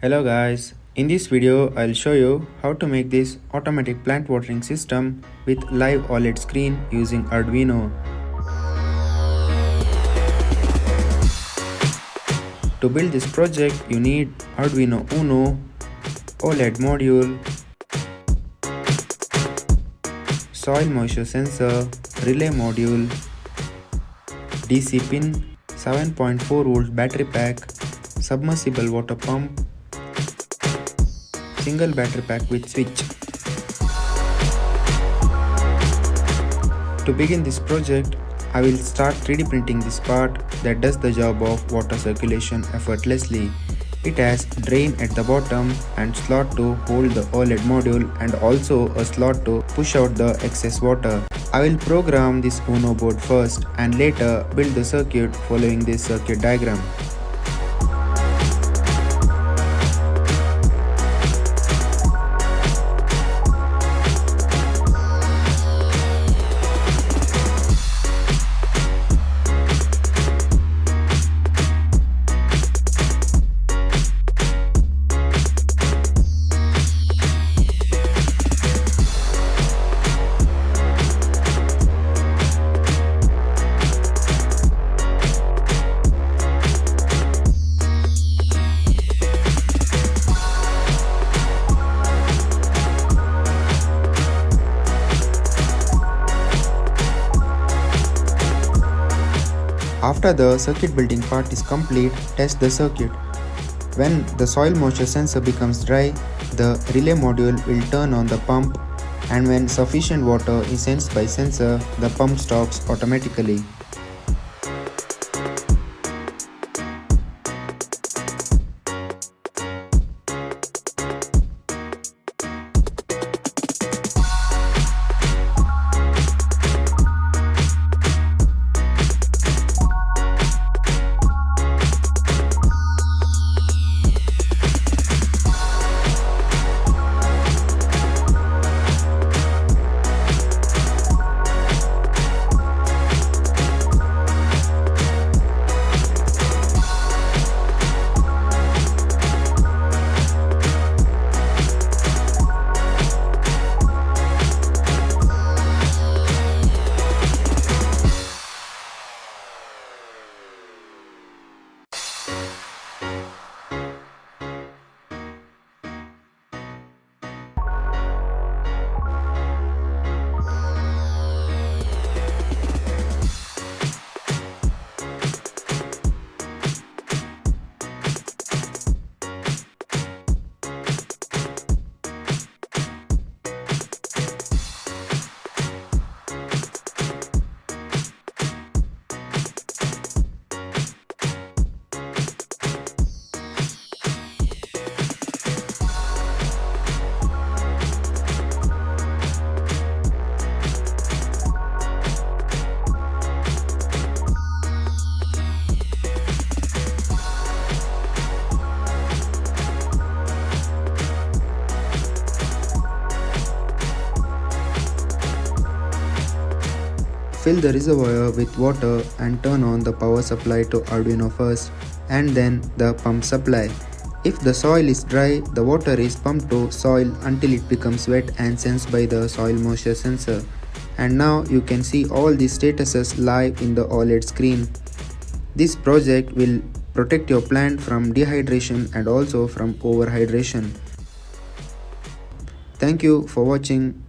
Hello guys, in this video I'll show you how to make this automatic plant watering system with live OLED screen using Arduino. To build this project you need Arduino Uno, OLED module, soil moisture sensor, relay module, DC pin, 7.4 volt battery pack, submersible water pump, single battery pack with switch. To begin this project, I will start 3D printing this part that does the job of water circulation effortlessly. It has drain at the bottom and slot to hold the OLED module and also a slot to push out the excess water. I will program this Uno board first and later build the circuit following this circuit diagram. After the circuit building part is complete, test the circuit. When the soil moisture sensor becomes dry, the relay module will turn on the pump, and when sufficient water is sensed by sensor, the pump stops automatically. Fill the reservoir with water and turn on the power supply to Arduino first and then the pump supply. If the soil is dry, the water is pumped to soil until it becomes wet and sensed by the soil moisture sensor. And now you can see all the statuses live in the OLED screen. This project will protect your plant from dehydration and also from overhydration. Thank you for watching.